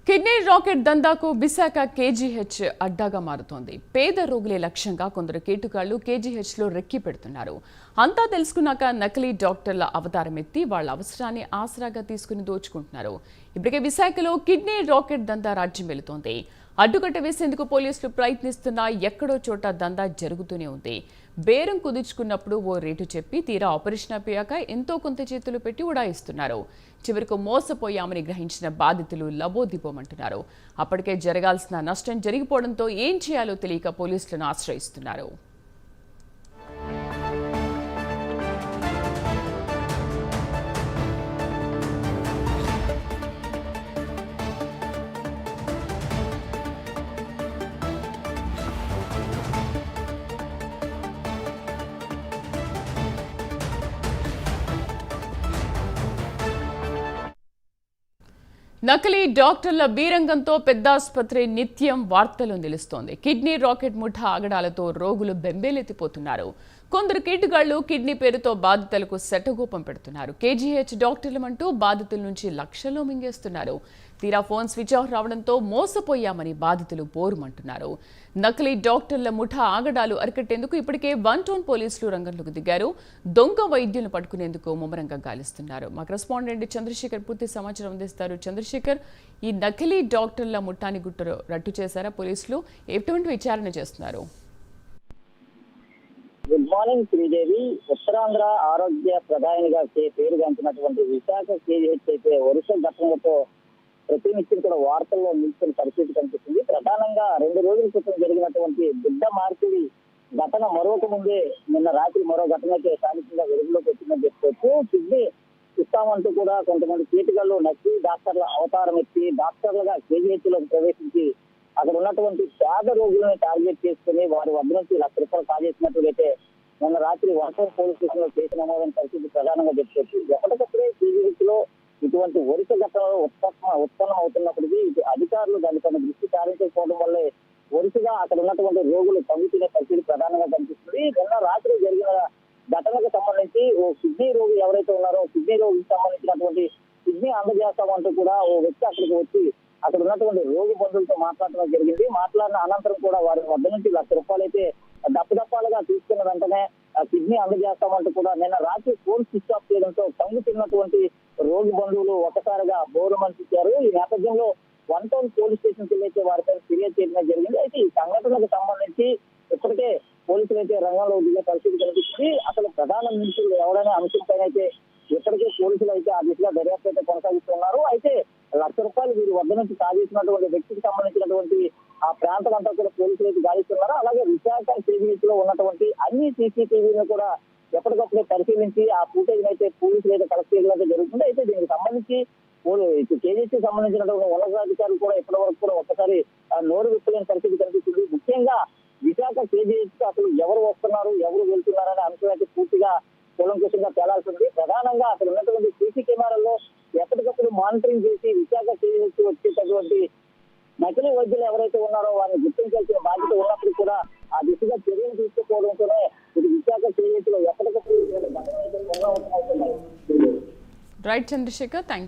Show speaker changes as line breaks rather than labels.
Kidney racket దందాకు Visakha KGH అడ్డాగా మారుతోంది. పేద రోగులే లక్ష్యంగా కొందరు కేటుగాళ్లు కేజీహెచ్లో రెక్కి పెడుతున్నారు. అంతా తెలుసుకున్నాక నకిలీ డాక్టర్ల అవతారం ఎత్తి వాళ్ళ అవసరాన్ని ఆసరాగా తీసుకుని దోచుకుంటున్నారు. ఇప్పటికే విశాఖలో కిడ్నీ రాకెట్ దందా రాజ్యం వెళుతోంది. అడ్డుకట్ట వేసేందుకు పోలీసులు ప్రయత్నిస్తున్నా ఎక్కడో చోట దందా జరుగుతూనే ఉంది. బేరం కుదుర్చుకున్నప్పుడు ఓ రేటు చెప్పి తీరా ఆపరేషన్ అయిపోయాక ఎంతో కొంత చేతులు పెట్టి ఉడాయిస్తున్నారు. చివరకు మోసపోయామని గ్రహించిన బాధితులు లబోదిబోమంటున్నారు. అప్పటికే జరగాల్సిన నష్టం జరిగిపోవడంతో ఏం చేయాలో తెలియక పోలీసులను ఆశ్రయిస్తున్నారు. నకిలీ డాక్టర్ల బీరంగంతో పెద్ద ఆసుపత్రి నిత్యం వార్తలు నిలుస్తోంది. కిడ్నీ రాకెట్ ముఠా ఆగడాలతో రోగులు బెంబేలెత్తిపోతున్నారు. కొందరు కేటుగాళ్లు కిడ్నీ పేరుతో బాధితులకు శటగోపం పెడుతున్నారు. కేజీహెచ్ డాక్టర్లమంటూ బాధితుల నుంచి లక్షల్లో మింగేస్తున్నారు. తీరా ఫోన్ స్విచ్ ఆఫ్ రావడంతో మోసపోయామని బాధితులు బోరుమంటున్నారు. నకిలీ డాక్టర్ల ముఠా ఆగడాలు అరికట్టేందుకు ఇప్పటికే 1 టౌన్ పోలీసులు రంగంలోకి దిగారు. దొంగ వైద్యులను పట్టుకునేందుకు ముమ్మరంగా గాలిస్తున్నారు. మా కరెస్పాండెంట్ చంద్రశేఖర్ పూర్తి సమాచారం అందిస్తారు. చంద్రశేఖర్, ఈ నకిలీ డాక్టర్ల ముఠాని గుట్టు రట్టు చేశారా పోలీసులు? ఎటువంటి విచారణ చేస్తున్నారు?
Good morning Sridevi. ఉత్తరాంధ్ర ఆరోగ్య ప్రధానిగా పేరుగాంచినటువంటి విశాఖ కేజీహెచ్ అయితే వరుస ఘటనలతో ప్రతినిత్యం కూడా వార్తల్లో నిలిచిన పరిస్థితి కనిపిస్తుంది. ప్రధానంగా 2 రోజుల క్రితం జరిగినటువంటి బిడ్డ మార్పిడి ఘటన మరొక ముందే నిన్న రాత్రి మరో ఘటన అయితే స్థానికంగా వెలుగులోకి వచ్చిందని చెప్పుకోవచ్చు. కిడ్నీ ఇస్తామంటూ కూడా కొంతమంది కేటుగాళ్లు నకిలీ డాక్టర్ల అవతారం ఎత్తి డాక్టర్లుగా కేజీహెచ్ లోకి ప్రవేశించి అక్కడ ఉన్నటువంటి పేద రోగులను టార్గెట్ చేసుకుని వారి వద్ద నుంచి ₹1,00,000 కాజేసినట్లయితే నిన్న రాత్రి 1 టౌన్ పోలీస్ స్టేషన్ లో కేసు నమోదైన పరిస్థితి ప్రధానంగా చెప్పుకోవచ్చు. ఎప్పటికప్పుడే కేజీహెచ్ లో ఇటువంటి వరుస ఘటనలు ఉత్పన్నం అవుతున్నప్పటికీ ఇటు అధికారులు దానిపై దృష్టి సారించకపోవడం వల్లే వరుసగా అక్కడ ఉన్నటువంటి రోగులు తగ్గుతున్న పరిస్థితి ప్రధానంగా కనిపిస్తుంది. నిన్న రాత్రి జరిగిన ఘటనకు సంబంధించి ఓ కిడ్నీ రోగి ఎవరైతే ఉన్నారో కిడ్నీ రోగికి సంబంధించినటువంటి కిడ్నీ అందజేస్తామంటూ కూడా ఓ వ్యక్తి అక్కడికి వచ్చి అక్కడ ఉన్నటువంటి రోగి బంధువులతో మాట్లాడటం జరిగింది. మాట్లాడిన అనంతరం కూడా వారి వద్ద నుంచి ₹1,00,000 అయితే దప్పదప్పాలుగా తీసుకున్న వెంటనే కిడ్నీ అందజేస్తామంటూ కూడా నిన్న రాత్రి ఫోన్ స్విచ్ ఆఫ్ చేయడంతో తిన్నటువంటి రోగి బంధువులు ఒక్కసారిగా బోరుమనిపించారు. ఈ నేపథ్యంలో 1 టౌన్ పోలీస్ స్టేషన్ కి అయితే వారిపై ఫిర్యాదు చేయడం జరిగింది. అయితే ఈ సంఘటనకు సంబంధించి ఇప్పటికే పోలీసులు అయితే రంగంలో దిగే పరిస్థితి కనిపిస్తుంది. అసలు ప్రధాన నిందితులు ఎవరైనా అంశంపైన అయితే ఇప్పటికే పోలీసులు అయితే ఆ దిశగా దర్యాప్తు అయితే కొనసాగిస్తున్నారు. అయితే ₹1,00,000 వీరి వద్ద నుంచి సాధించినటువంటి వ్యక్తికి సంబంధించినటువంటి ఆ ప్రాంతం అంతా కూడా పోలీసులు అయితే గాలిస్తున్నారు. అలాగే విశాఖ కేజీహెచ్ లో ఉన్నటువంటి అన్ని సీసీటీవీని కూడా ఎప్పటికప్పుడే పరిశీలించి ఆ ఫుటేజ్ అయితే పోలీసులు అయితే కలెక్ట్ చేయడం అయితే జరుగుతుంది. అయితే దీనికి సంబంధించి కేజీహెచ్ కి సంబంధించినటువంటి ఉన్నతాధికారులు కూడా ఇప్పటి వరకు కూడా ఒక్కసారి నోరు విప్పలేని పరిస్థితి కనిపిస్తుంది. ముఖ్యంగా విశాఖ కేజీహెచ్ కి అసలు ఎవరు వస్తున్నారు, ఎవరు వెళ్తున్నారు అనే అంశం అయితే పూర్తిగా కూలంకషంగా తేలాల్సింది. ప్రధానంగా అక్కడ ఉన్నటువంటి సీసీ కెమెరాల్లో ఎప్పటికప్పుడు మానిటరింగ్ చేసి విశాఖ కేజీహెచ్ వచ్చేటటువంటి నకిలీ వైద్యులు ఎవరైతే ఉన్నారో వారిని గుర్తించాల్సిన బాధ్యత ఉన్నప్పుడు కూడా ఆ దిశగా చర్యలు తీసుకోవడంతోనే ఇది విశాఖ కేజీహెచ్ లో ఎప్పటికప్పుడు
రైట్ చంద్రశేఖర్, థ్యాంక్ యూ.